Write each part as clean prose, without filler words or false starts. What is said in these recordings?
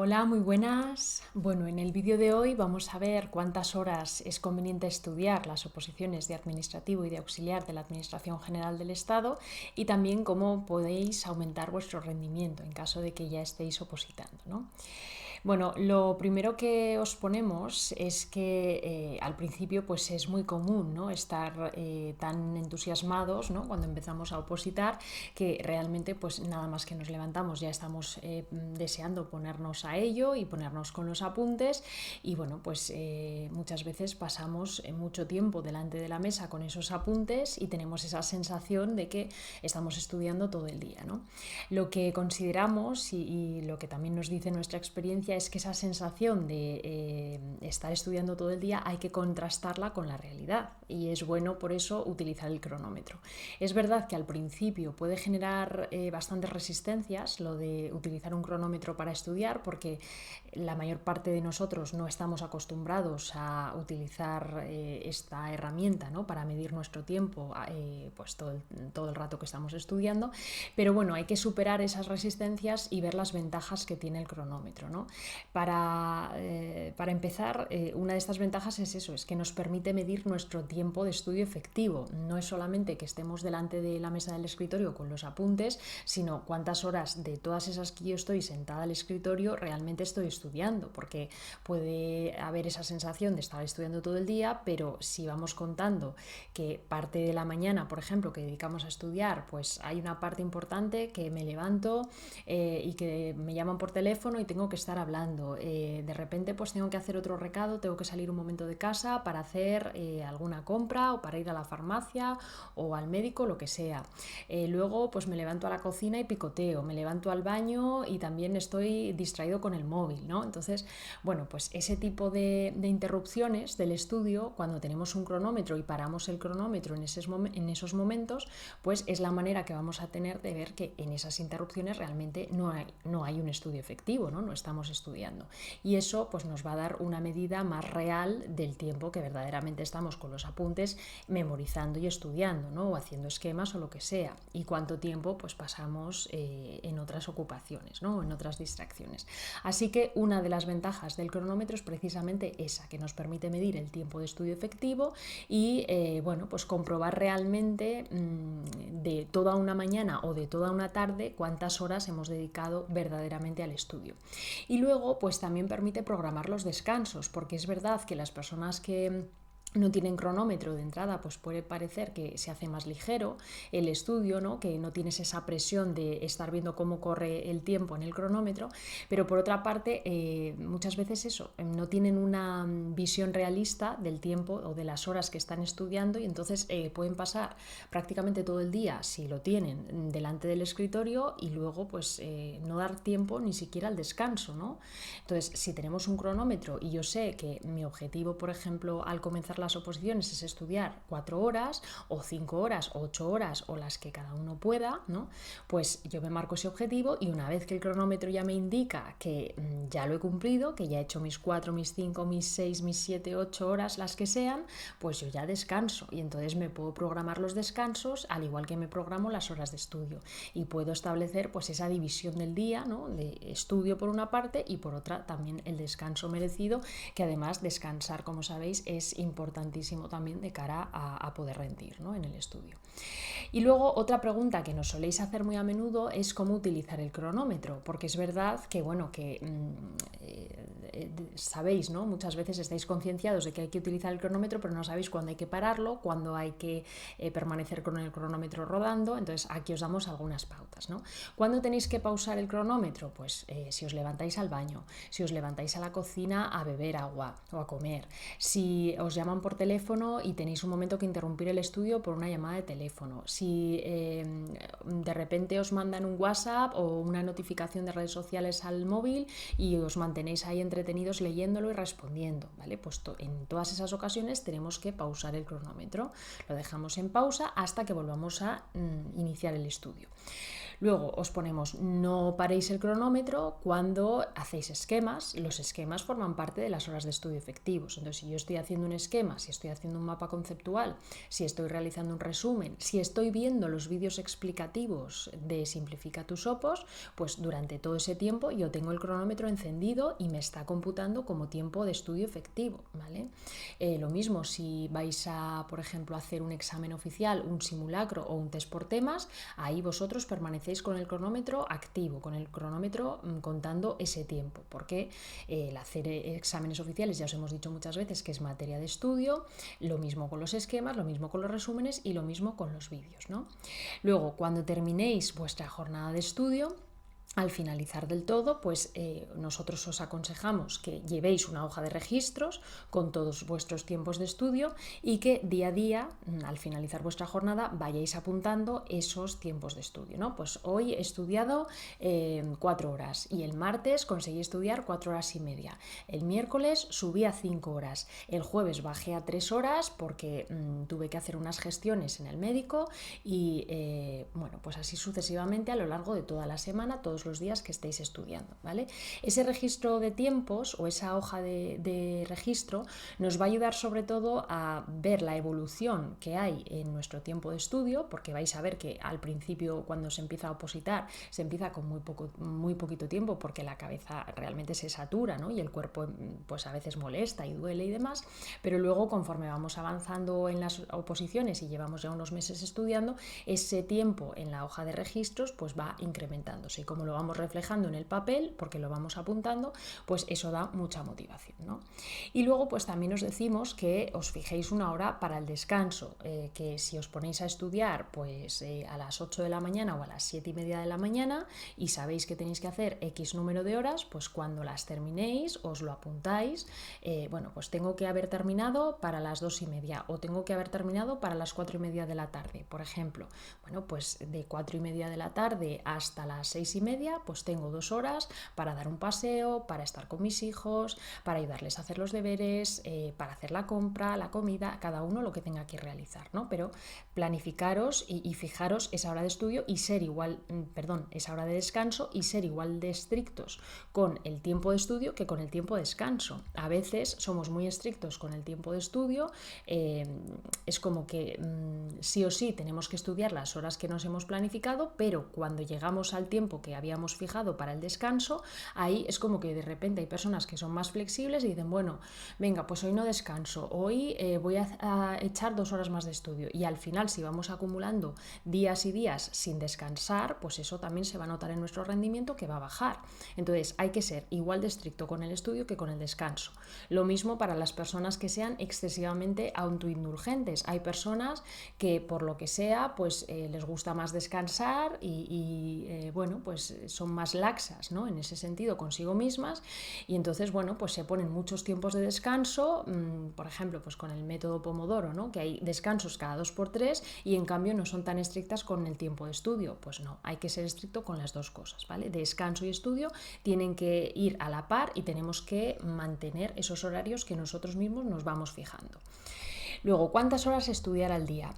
Hola, muy buenas. Bueno, en el vídeo de hoy vamos a ver cuántas horas es conveniente estudiar las oposiciones de administrativo y de auxiliar de la Administración General del Estado y también cómo podéis aumentar vuestro rendimiento en caso de que ya estéis opositando, ¿no? Bueno, lo primero que os ponemos es que al principio pues es muy común, ¿no?, estar tan entusiasmados, ¿no?, cuando empezamos a opositar, que realmente pues nada más que nos levantamos ya estamos deseando ponernos a ello y ponernos con los apuntes y bueno, pues muchas veces pasamos mucho tiempo delante de la mesa con esos apuntes y tenemos esa sensación de que estamos estudiando todo el día, ¿no? Lo que consideramos y lo que también nos dice nuestra experiencia es que esa sensación de estar estudiando todo el día hay que contrastarla con la realidad y es bueno por eso utilizar el cronómetro. Es verdad que al principio puede generar bastantes resistencias lo de utilizar un cronómetro para estudiar porque la mayor parte de nosotros no estamos acostumbrados a utilizar esta herramienta, ¿no?, para medir nuestro tiempo pues todo el rato que estamos estudiando, pero bueno, hay que superar esas resistencias y ver las ventajas que tiene el cronómetro, ¿no? Para empezar, una de estas ventajas es eso, es que nos permite medir nuestro tiempo de estudio efectivo. No es solamente que estemos delante de la mesa del escritorio con los apuntes, sino cuántas horas de todas esas que yo estoy sentada al escritorio realmente estoy estudiando, porque puede haber esa sensación de estar estudiando todo el día, pero si vamos contando que parte de la mañana, por ejemplo, que dedicamos a estudiar, pues hay una parte importante que me levanto y que me llaman por teléfono y tengo que estar hablando. De repente pues tengo que hacer otro recado, tengo que salir un momento de casa para hacer alguna compra o para ir a la farmacia o al médico, lo que sea. Luego pues me levanto a la cocina y picoteo, me levanto al baño y también estoy distraído con el móvil, ¿no? Entonces, bueno, pues ese tipo de interrupciones del estudio, cuando tenemos un cronómetro y paramos el cronómetro en esos momentos, pues es la manera que vamos a tener de ver que en esas interrupciones realmente no hay un estudio efectivo, ¿no? No estamos estudiando. Y eso pues nos va a dar una medida más real del tiempo que verdaderamente estamos con los apuntes memorizando y estudiando, ¿no?, o haciendo esquemas o lo que sea, y cuánto tiempo pues pasamos en otras ocupaciones, ¿no?, o en otras distracciones. Así que una de las ventajas del cronómetro es precisamente esa, que nos permite medir el tiempo de estudio efectivo y bueno, pues comprobar realmente de toda una mañana o de toda una tarde cuántas horas hemos dedicado verdaderamente al estudio. Y luego pues también permite programar los descansos, porque es verdad que las personas que no tienen cronómetro de entrada, pues puede parecer que se hace más ligero el estudio, ¿no?, que no tienes esa presión de estar viendo cómo corre el tiempo en el cronómetro, pero por otra parte muchas veces eso, no tienen una visión realista del tiempo o de las horas que están estudiando y entonces pueden pasar prácticamente todo el día, si lo tienen, delante del escritorio y luego pues no dar tiempo ni siquiera al descanso, ¿no? Entonces, si tenemos un cronómetro y yo sé que mi objetivo, por ejemplo, al comenzar las oposiciones es estudiar 4 horas o 5 horas o 8 horas o las que cada uno pueda, ¿no?, pues yo me marco ese objetivo y una vez que el cronómetro ya me indica que ya lo he cumplido, que ya he hecho mis 4, mis 5, mis 6, mis 7, 8 horas, las que sean, pues yo ya descanso y entonces me puedo programar los descansos al igual que me programo las horas de estudio y puedo establecer pues esa división del día, ¿no?, de estudio por una parte y por otra también el descanso merecido, que además descansar, como sabéis, es importantísimo también de cara a poder rendir, ¿no?, en el estudio. Y luego otra pregunta que nos soléis hacer muy a menudo es cómo utilizar el cronómetro, porque es verdad que bueno, que sabéis, ¿no?, muchas veces estáis concienciados de que hay que utilizar el cronómetro, pero no sabéis cuándo hay que pararlo, cuándo hay que permanecer con el cronómetro rodando. Entonces aquí os damos algunas pautas, ¿no? ¿Cuándo tenéis que pausar el cronómetro? Pues si os levantáis al baño, si os levantáis a la cocina a beber agua o a comer, si os llaman por teléfono y tenéis un momento que interrumpir el estudio por una llamada de teléfono, si de repente os mandan un WhatsApp o una notificación de redes sociales al móvil y os mantenéis ahí entretenidos leyéndolo y respondiendo, ¿vale? Pues en todas esas ocasiones tenemos que pausar el cronómetro, lo dejamos en pausa hasta que volvamos a iniciar el estudio. Luego os ponemos no paréis el cronómetro cuando hacéis esquemas. Los esquemas forman parte de las horas de estudio efectivos. Entonces, si yo estoy haciendo un esquema, si estoy haciendo un mapa conceptual, si estoy realizando un resumen, si estoy viendo los vídeos explicativos de Simplifica tus opos, pues durante todo ese tiempo yo tengo el cronómetro encendido y me está computando como tiempo de estudio efectivo, ¿vale? Lo mismo si vais a, por ejemplo, hacer un examen oficial, un simulacro o un test por temas, ahí vosotros permanecéis con el cronómetro activo, con el cronómetro contando ese tiempo, porque el hacer exámenes oficiales ya os hemos dicho muchas veces que es materia de estudio, lo mismo con los esquemas, lo mismo con los resúmenes y lo mismo con los vídeos, ¿no? Luego, cuando terminéis vuestra jornada de estudio, al finalizar del todo, pues nosotros os aconsejamos que llevéis una hoja de registros con todos vuestros tiempos de estudio y que día a día, al finalizar vuestra jornada, vayáis apuntando esos tiempos de estudio, ¿no? Pues hoy he estudiado 4 horas y el martes conseguí estudiar 4 horas y media. El miércoles subí a 5 horas. El jueves bajé a 3 horas porque tuve que hacer unas gestiones en el médico y bueno, pues así sucesivamente a lo largo de toda la semana, todos los días que estéis estudiando, ¿vale? Ese registro de tiempos o esa hoja de registro nos va a ayudar sobre todo a ver la evolución que hay en nuestro tiempo de estudio, porque vais a ver que al principio cuando se empieza a opositar se empieza con muy poquito tiempo porque la cabeza realmente se satura, ¿no? Y el cuerpo pues a veces molesta y duele y demás, pero luego conforme vamos avanzando en las oposiciones y llevamos ya unos meses estudiando, ese tiempo en la hoja de registros pues va incrementándose y como lo vamos reflejando en el papel, porque lo vamos apuntando, pues eso da mucha motivación, ¿no? Y luego pues también os decimos que os fijéis una hora para el descanso, que si os ponéis a estudiar pues a las 8 de la mañana o a las 7 y media de la mañana y sabéis que tenéis que hacer X número de horas, pues cuando las terminéis os lo apuntáis, bueno, pues tengo que haber terminado para las 2 y media o tengo que haber terminado para las 4 y media de la tarde, por ejemplo. Bueno, pues de 4 y media de la tarde hasta las 6 y media, pues tengo 2 horas para dar un paseo, para estar con mis hijos, para ayudarles a hacer los deberes, para hacer la compra, la comida, cada uno lo que tenga que realizar, ¿no? Pero planificaros y fijaros esa hora de estudio y ser igual, esa hora de descanso y ser igual de estrictos con el tiempo de estudio que con el tiempo de descanso. A veces somos muy estrictos con el tiempo de estudio, es como que sí o sí tenemos que estudiar las horas que nos hemos planificado, pero cuando llegamos al tiempo que habíamos fijado para el descanso, ahí es como que de repente hay personas que son más flexibles y dicen, bueno, venga, pues hoy no descanso, hoy voy a echar 2 horas más de estudio y al final si vamos acumulando días y días sin descansar, pues eso también se va a notar en nuestro rendimiento que va a bajar. Entonces hay que ser igual de estricto con el estudio que con el descanso. Lo mismo para las personas que sean excesivamente autoindulgentes. Hay personas que por lo que sea pues les gusta más descansar y bueno, pues son más laxas, ¿no? En ese sentido consigo mismas y entonces bueno, pues se ponen muchos tiempos de descanso, por ejemplo, pues con el método Pomodoro, ¿no? Que hay descansos cada 2x3 y en cambio no son tan estrictas con el tiempo de estudio. Pues no, hay que ser estricto con las dos cosas, ¿vale? Descanso y estudio tienen que ir a la par y tenemos que mantener esos horarios que nosotros mismos nos vamos fijando. Luego, ¿cuántas horas estudiar al día?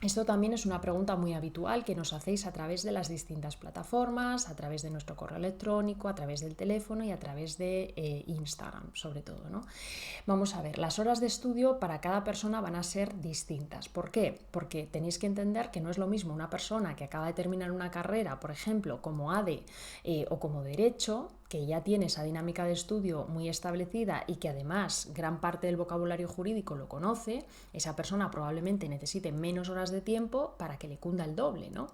Esto también es una pregunta muy habitual que nos hacéis a través de las distintas plataformas, a través de nuestro correo electrónico, a través del teléfono y a través de Instagram, sobre todo, ¿no? Vamos a ver, las horas de estudio para cada persona van a ser distintas. ¿Por qué? Porque tenéis que entender que no es lo mismo una persona que acaba de terminar una carrera, por ejemplo, como ADE o como Derecho, que ya tiene esa dinámica de estudio muy establecida y que además gran parte del vocabulario jurídico lo conoce, esa persona probablemente necesite menos horas de tiempo para que le cunda el doble, ¿no?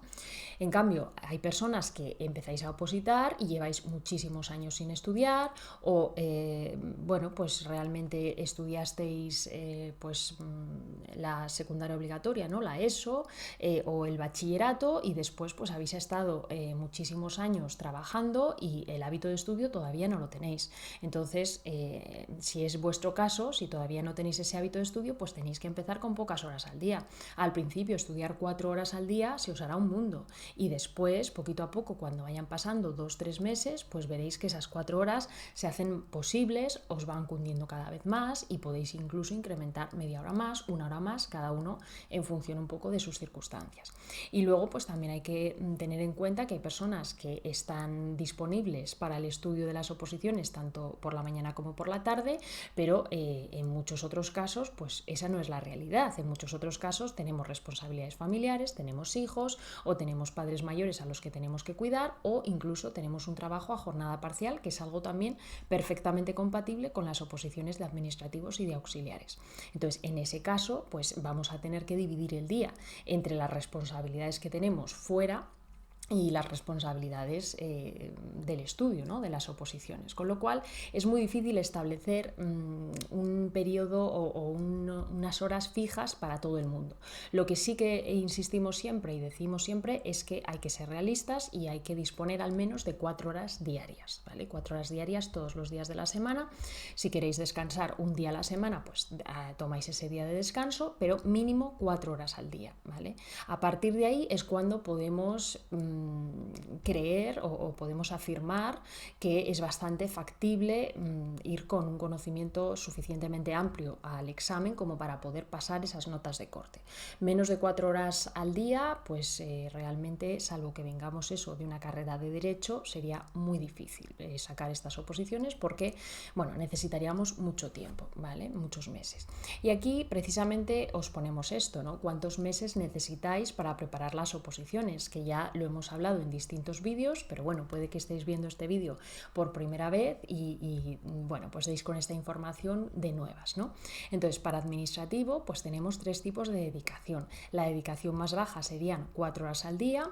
En cambio, hay personas que empezáis a opositar y lleváis muchísimos años sin estudiar o, bueno, pues realmente estudiasteis la secundaria obligatoria, ¿no? La ESO o el bachillerato y después pues habéis estado muchísimos años trabajando y el hábito de estudio estudio todavía no lo tenéis. Entonces, si es vuestro caso, si todavía no tenéis ese hábito de estudio, pues tenéis que empezar con pocas horas al día. Al principio, estudiar 4 horas al día se os hará un mundo, y después, poquito a poco, cuando vayan pasando 2-3 meses, pues veréis que esas 4 horas se hacen posibles, os van cundiendo cada vez más y podéis incluso incrementar media hora más, 1 hora más, cada uno en función un poco de sus circunstancias. Y luego pues también hay que tener en cuenta que hay personas que están disponibles para el estudio de las oposiciones tanto por la mañana como por la tarde, pero en muchos otros casos pues esa no es la realidad. En muchos otros casos tenemos responsabilidades familiares, tenemos hijos o tenemos padres mayores a los que tenemos que cuidar, o incluso tenemos un trabajo a jornada parcial, que es algo también perfectamente compatible con las oposiciones de administrativos y de auxiliares. Entonces, en ese caso, pues vamos a tener que dividir el día entre las responsabilidades que tenemos fuera y las responsabilidades del estudio, ¿no? De las oposiciones. Con lo cual es muy difícil establecer un periodo o unas horas fijas para todo el mundo. Lo que sí que insistimos siempre y decimos siempre es que hay que ser realistas y hay que disponer al menos de 4 horas diarias, ¿vale? 4 horas diarias todos los días de la semana. Si queréis descansar un día a la semana, pues tomáis ese día de descanso, pero mínimo 4 horas al día, ¿vale? A partir de ahí es cuando podemos creer o podemos afirmar que es bastante factible ir con un conocimiento suficientemente amplio al examen como para poder pasar esas notas de corte. Menos de 4 horas al día, pues realmente, salvo que vengamos eso de una carrera de derecho, sería muy difícil sacar estas oposiciones porque, bueno, necesitaríamos mucho tiempo, ¿vale? Muchos meses. Y aquí precisamente os ponemos esto, ¿no? ¿Cuántos meses necesitáis para preparar las oposiciones? Que ya lo hemos hablado en distintos vídeos, pero bueno, puede que estéis viendo este vídeo por primera vez y bueno, pues deis con esta información de nuevas, ¿no? Entonces, para administrativo, pues tenemos 3 tipos de dedicación. La dedicación más baja serían 4 horas al día.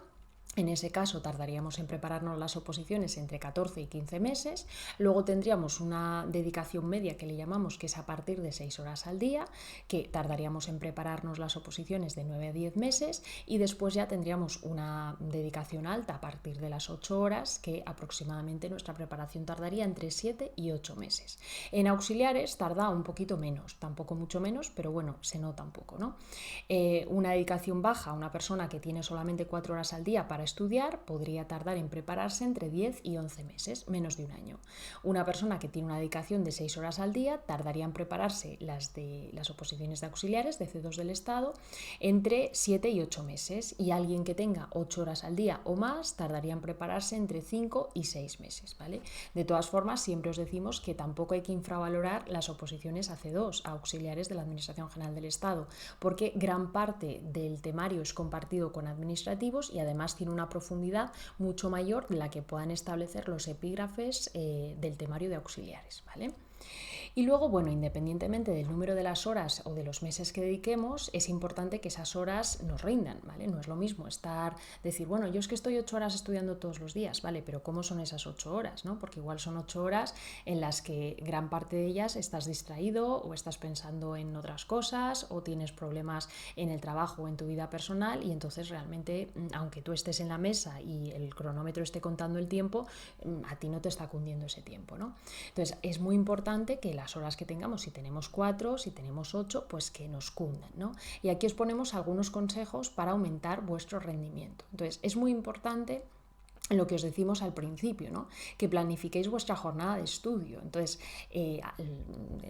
En ese caso tardaríamos en prepararnos las oposiciones entre 14 y 15 meses. Luego tendríamos una dedicación media que le llamamos, que es a partir de 6 horas al día, que tardaríamos en prepararnos las oposiciones de 9 a 10 meses, y después ya tendríamos una dedicación alta a partir de las 8 horas, que aproximadamente nuestra preparación tardaría entre 7 y 8 meses. En auxiliares tarda un poquito menos, tampoco mucho menos, pero bueno, se nota un poco, ¿no? Una dedicación baja, una persona que tiene solamente 4 horas al día para estudiar, podría tardar en prepararse entre 10 y 11 meses, menos de un año. Una persona que tiene una dedicación de 6 horas al día tardaría en prepararse las oposiciones de auxiliares de C2 del Estado entre 7 y 8 meses, y alguien que tenga 8 horas al día o más tardaría en prepararse entre 5 y 6 meses, ¿vale? De todas formas, siempre os decimos que tampoco hay que infravalorar las oposiciones a C2, a auxiliares de la Administración General del Estado, porque gran parte del temario es compartido con administrativos y además tiene una profundidad mucho mayor de la que puedan establecer los epígrafes del temario de auxiliares, ¿vale? Y luego, bueno, independientemente del número de las horas o de los meses que dediquemos, es importante que esas horas nos rindan, ¿vale? No es lo mismo decir, bueno, yo es que estoy 8 horas estudiando todos los días, ¿vale? Pero ¿cómo son esas 8 horas, no? Porque igual son 8 horas en las que gran parte de ellas estás distraído o estás pensando en otras cosas o tienes problemas en el trabajo o en tu vida personal, y entonces realmente, aunque tú estés en la mesa y el cronómetro esté contando el tiempo, a ti no te está cundiendo ese tiempo, ¿no? Entonces, es muy importante que las horas que tengamos, si tenemos 4, si tenemos 8, pues que nos cundan, ¿no? Y aquí os ponemos algunos consejos para aumentar vuestro rendimiento. Entonces, es muy importante lo que os decimos al principio, ¿no? Que planifiquéis vuestra jornada de estudio. Entonces,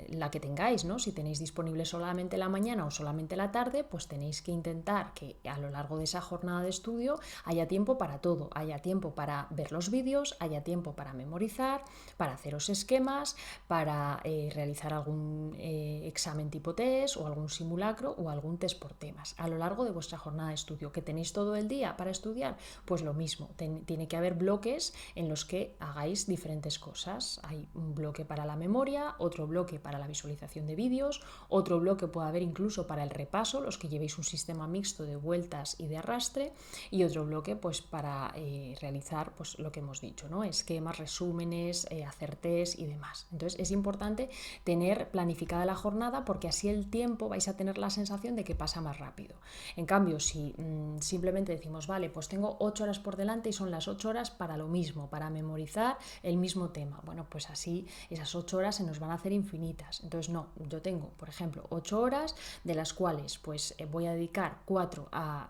la que tengáis, ¿no? Si tenéis disponible solamente la mañana o solamente la tarde, pues tenéis que intentar que a lo largo de esa jornada de estudio haya tiempo para todo, haya tiempo para ver los vídeos, haya tiempo para memorizar, para haceros esquemas, para realizar algún examen tipo test o algún simulacro o algún test por temas. A lo largo de vuestra jornada de estudio, que tenéis todo el día para estudiar, pues lo mismo, tiene que haber bloques en los que hagáis diferentes cosas. Hay un bloque para la memoria, otro bloque para la visualización de vídeos, otro bloque puede haber incluso para el repaso, los que llevéis un sistema mixto de vueltas y de arrastre, y otro bloque pues para realizar pues lo que hemos dicho, ¿no? Esquemas, resúmenes, hacer test y demás. Entonces es importante tener planificada la jornada, porque así el tiempo vais a tener la sensación de que pasa más rápido. En cambio, si simplemente decimos, vale, pues tengo 8 horas por delante y son las 8 8 horas para lo mismo, para memorizar el mismo tema. Bueno, pues así esas 8 horas se nos van a hacer infinitas. Entonces no, yo tengo, por ejemplo, 8 horas, de las cuales pues voy a dedicar 4 a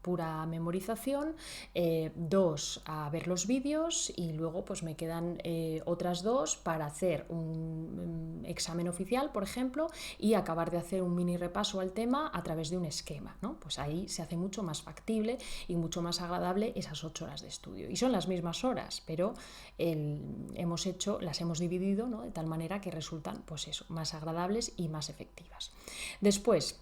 pura memorización, 2 a ver los vídeos y luego pues me quedan otras 2 para hacer un examen oficial, por ejemplo, y acabar de hacer un mini repaso al tema a través de un esquema, ¿no? Pues ahí se hace mucho más factible y mucho más agradable esas 8 horas de estudio. Y son las mismas horas, pero las hemos dividido, ¿no? De tal manera que resultan pues eso, más agradables y más efectivas. Después,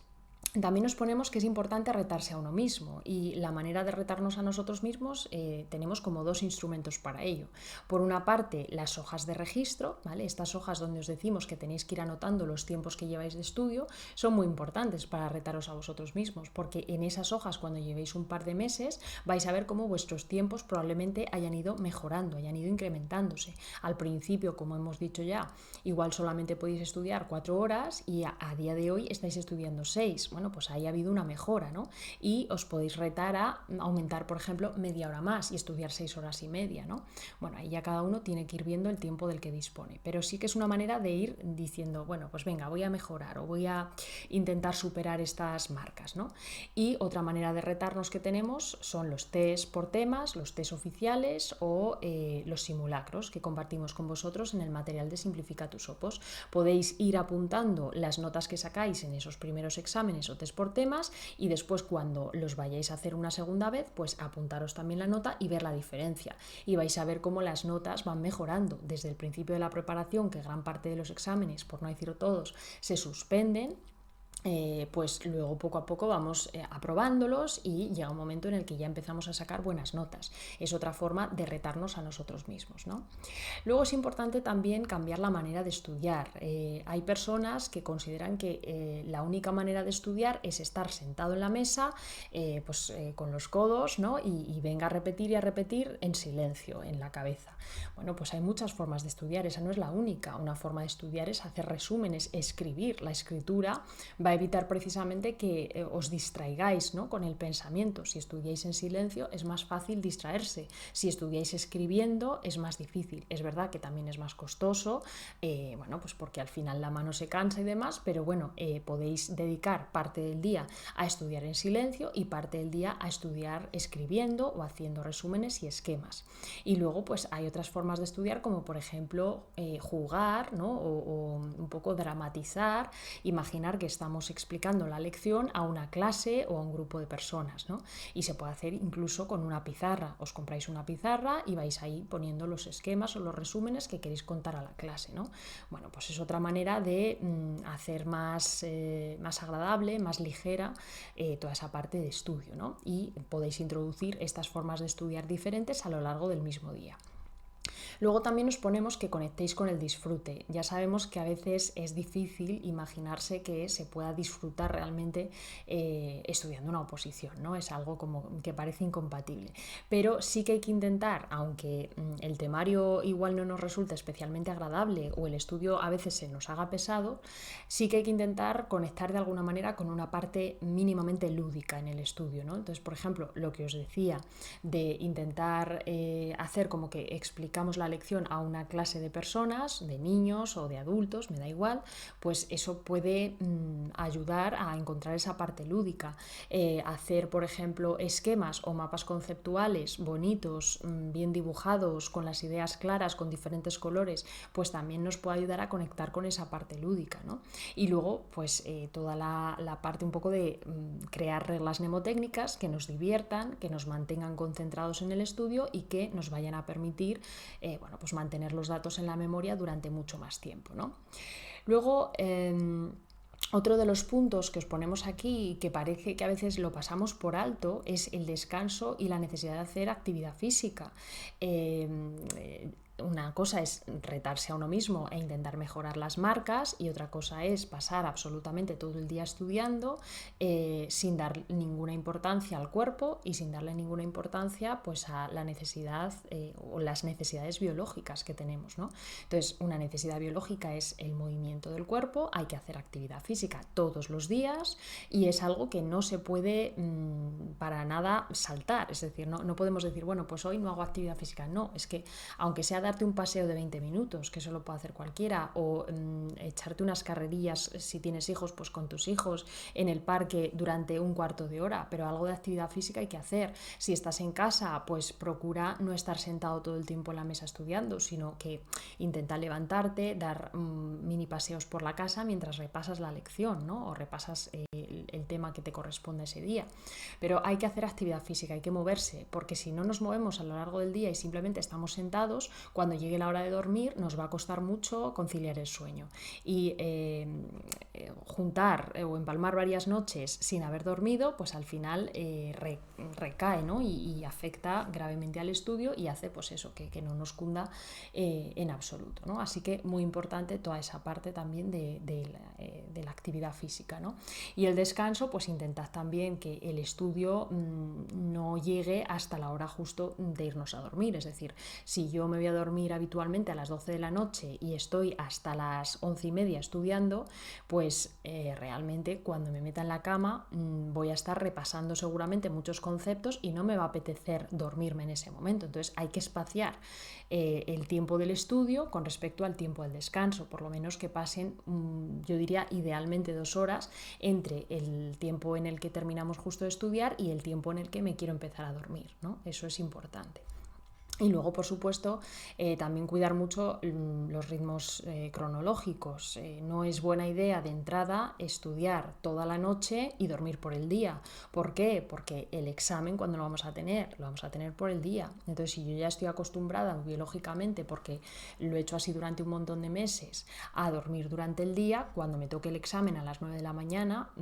también nos ponemos que es importante retarse a uno mismo, y la manera de retarnos a nosotros mismos tenemos como 2 instrumentos para ello. Por una parte, las hojas de registro, ¿vale? Estas hojas donde os decimos que tenéis que ir anotando los tiempos que lleváis de estudio son muy importantes para retaros a vosotros mismos, porque en esas hojas, cuando llevéis un par de meses, vais a ver cómo vuestros tiempos probablemente hayan ido mejorando, hayan ido incrementándose. Al principio, como hemos dicho ya, igual solamente podéis estudiar 4 horas y a día de hoy estáis estudiando 6. Bueno, pues ahí ha habido una mejora, ¿no? Y os podéis retar a aumentar, por ejemplo, media hora más y estudiar 6 horas y media, ¿no? Bueno, ahí ya cada uno tiene que ir viendo el tiempo del que dispone, pero sí que es una manera de ir diciendo, bueno, pues venga, voy a mejorar o voy a intentar superar estas marcas, ¿no? Y otra manera de retarnos que tenemos son los test por temas, los test oficiales o los simulacros que compartimos con vosotros en el material de Simplifica tus Opos. Podéis ir apuntando las notas que sacáis en esos primeros exámenes o test por temas, y después, cuando los vayáis a hacer una segunda vez, pues apuntaros también la nota y ver la diferencia, y vais a ver cómo las notas van mejorando desde el principio de la preparación, que gran parte de los exámenes, por no decir todos, se suspenden. Pues luego poco a poco vamos aprobándolos y llega un momento en el que ya empezamos a sacar buenas notas. Es otra forma de retarnos a nosotros mismos, ¿no? Luego es importante también cambiar la manera de estudiar. Hay personas que consideran que la única manera de estudiar es estar sentado en la mesa con los codos, ¿no? y venga a repetir y a repetir en silencio, en la cabeza. Bueno, pues hay muchas formas de estudiar, esa no es la única. Una forma de estudiar es hacer resúmenes, escribir. La escritura va a evitar precisamente que os distraigáis, ¿no? con el pensamiento. Si estudiáis en silencio es más fácil distraerse. Si estudiáis escribiendo es más difícil. Es verdad que también es más costoso, pues porque al final la mano se cansa y demás, pero bueno, podéis dedicar parte del día a estudiar en silencio y parte del día a estudiar escribiendo o haciendo resúmenes y esquemas. Y luego pues hay otras formas de estudiar, como por ejemplo jugar, ¿no? o un poco dramatizar, imaginar que estamos explicando la lección a una clase o a un grupo de personas, ¿no? Y se puede hacer incluso con una pizarra. Os compráis una pizarra y vais ahí poniendo los esquemas o los resúmenes que queréis contar a la clase, ¿no? Bueno, pues es otra manera de hacer más agradable, más ligera toda esa parte de estudio, ¿no? Y podéis introducir estas formas de estudiar diferentes a lo largo del mismo día. Luego también os ponemos que conectéis con el disfrute. Ya sabemos que a veces es difícil imaginarse que se pueda disfrutar realmente estudiando una oposición, ¿no? Es algo como que parece incompatible. Pero sí que hay que intentar, aunque el temario igual no nos resulta especialmente agradable o el estudio a veces se nos haga pesado, sí que hay que intentar conectar de alguna manera con una parte mínimamente lúdica en el estudio, ¿no? Entonces, por ejemplo, lo que os decía de intentar hacer como que explicamos la lección a una clase de personas, de niños o de adultos, me da igual, pues eso puede ayudar a encontrar esa parte lúdica. Hacer, por ejemplo, esquemas o mapas conceptuales bonitos, bien dibujados, con las ideas claras, con diferentes colores, pues también nos puede ayudar a conectar con esa parte lúdica, ¿no? Y luego, pues toda la parte un poco de crear reglas mnemotécnicas que nos diviertan, que nos mantengan concentrados en el estudio y que nos vayan a permitir pues mantener los datos en la memoria durante mucho más tiempo, ¿no? Luego, otro de los puntos que os ponemos aquí, que parece que a veces lo pasamos por alto, es el descanso y la necesidad de hacer actividad física. Una cosa es retarse a uno mismo e intentar mejorar las marcas, y otra cosa es pasar absolutamente todo el día estudiando sin dar ninguna importancia al cuerpo y sin darle ninguna importancia pues a la necesidad o las necesidades biológicas que tenemos, ¿no? Entonces, una necesidad biológica es el movimiento del cuerpo, hay que hacer actividad física todos los días y es algo que no se puede para nada saltar, es decir, no podemos decir, bueno, pues hoy no hago actividad física, no, es que aunque sea darte un paseo de 20 minutos, que eso lo puede hacer cualquiera, o echarte unas carrerillas si tienes hijos, pues con tus hijos en el parque durante un cuarto de hora, pero algo de actividad física hay que hacer. Si estás en casa, pues procura no estar sentado todo el tiempo en la mesa estudiando, sino que intenta levantarte, dar mini paseos por la casa mientras repasas la lección, ¿no? O repasas el tema que te corresponde ese día. Pero hay que hacer actividad física, hay que moverse, porque si no nos movemos a lo largo del día y simplemente estamos sentados, cuando llegue la hora de dormir nos va a costar mucho conciliar el sueño. Y juntar o empalmar varias noches sin haber dormido, pues al final recae, ¿no? y afecta gravemente al estudio y hace pues eso, que no nos cunda en absoluto, ¿no? Así que muy importante toda esa parte también de la actividad física, ¿no? Y el descanso, pues intentad también que el estudio no llegue hasta la hora justo de irnos a dormir, es decir, si yo me voy a dormir habitualmente a las 12 de la noche y estoy hasta las 11:30 estudiando, pues realmente cuando me meta en la cama voy a estar repasando seguramente muchos conceptos y no me va a apetecer dormirme en ese momento. Entonces hay que espaciar el tiempo del estudio con respecto al tiempo del descanso, por lo menos que pasen, yo diría idealmente 2 horas entre el tiempo en el que terminamos justo de estudiar y el tiempo en el que me quiero empezar a dormir, ¿no? Eso es importante. Y luego, por supuesto, también cuidar mucho los ritmos cronológicos. No es buena idea de entrada estudiar toda la noche y dormir por el día. ¿Por qué? Porque el examen, ¿cuándo lo vamos a tener? Lo vamos a tener por el día. Entonces, si yo ya estoy acostumbrada biológicamente, porque lo he hecho así durante un montón de meses, a dormir durante el día, cuando me toque el examen a las 9 de la mañana,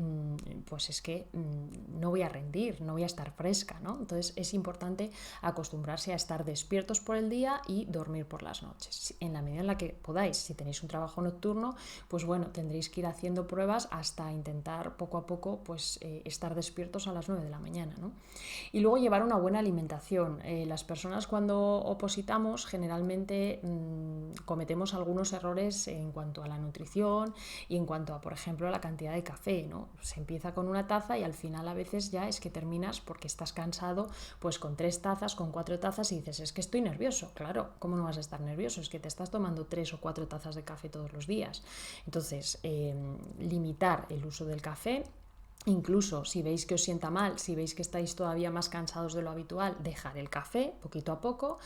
pues es que no voy a rendir, no voy a estar fresca, ¿no? Entonces, es importante acostumbrarse a estar despiertos por el día y dormir por las noches. En la medida en la que podáis, si tenéis un trabajo nocturno, pues bueno, tendréis que ir haciendo pruebas hasta intentar poco a poco pues estar despiertos a las 9 de la mañana, ¿no? Y luego llevar una buena alimentación. Las personas cuando opositamos generalmente cometemos algunos errores en cuanto a la nutrición y en cuanto a, por ejemplo, la cantidad de café, ¿no? Se empieza con una taza y al final a veces ya es que terminas porque estás cansado pues con 3 tazas, con 4 tazas y dices, es que estoy nervioso. Claro, ¿cómo no vas a estar nervioso? Es que te estás tomando 3 o 4 tazas de café todos los días. Entonces, limitar el uso del café. Incluso si veis que os sienta mal, si veis que estáis todavía más cansados de lo habitual, dejar el café poquito a poco,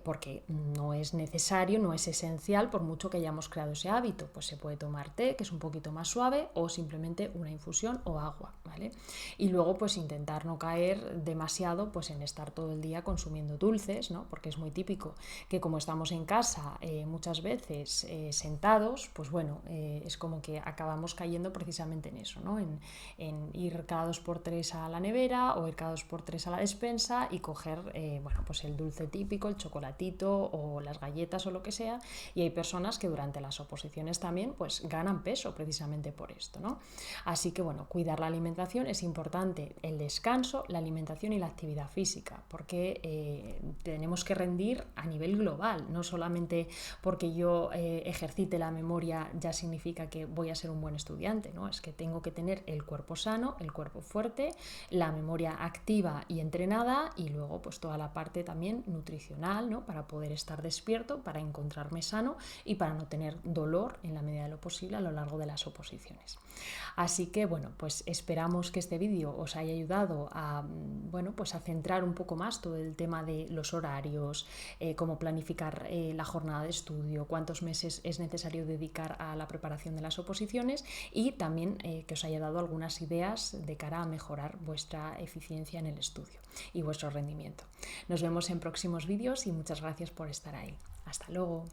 porque no es necesario, no es esencial, por mucho que hayamos creado ese hábito. Pues se puede tomar té, que es un poquito más suave, o simplemente una infusión o agua, ¿vale? Y luego pues intentar no caer demasiado pues en estar todo el día consumiendo dulces, ¿no? Porque es muy típico que como estamos en casa muchas veces sentados, pues bueno, es como que acabamos cayendo precisamente en eso, ¿no? En ir cada 2x3 a la nevera o ir cada 2x3 a la despensa y coger bueno, pues el dulce típico, el chocolatito o las galletas o lo que sea, y hay personas que durante las oposiciones también pues ganan peso precisamente por esto, ¿no? Así que bueno, cuidar la alimentación es importante, el descanso, la alimentación y la actividad física, porque tenemos que rendir a nivel global, no solamente porque yo ejercite la memoria ya significa que voy a ser un buen estudiante, ¿no? Es que tengo que tener el cuerpo sano, el cuerpo fuerte, la memoria activa y entrenada y luego pues toda la parte también nutricional, ¿no? Para poder estar despierto, para encontrarme sano y para no tener dolor en la medida de lo posible a lo largo de las oposiciones. Así que bueno, pues esperamos que este vídeo os haya ayudado a, bueno, pues a centrar un poco más todo el tema de los horarios, cómo planificar la jornada de estudio, cuántos meses es necesario dedicar a la preparación de las oposiciones y también que os haya dado algunas ideas de cara a mejorar vuestra eficiencia en el estudio y vuestro rendimiento. Nos vemos en próximos vídeos y muchas gracias por estar ahí. Hasta luego.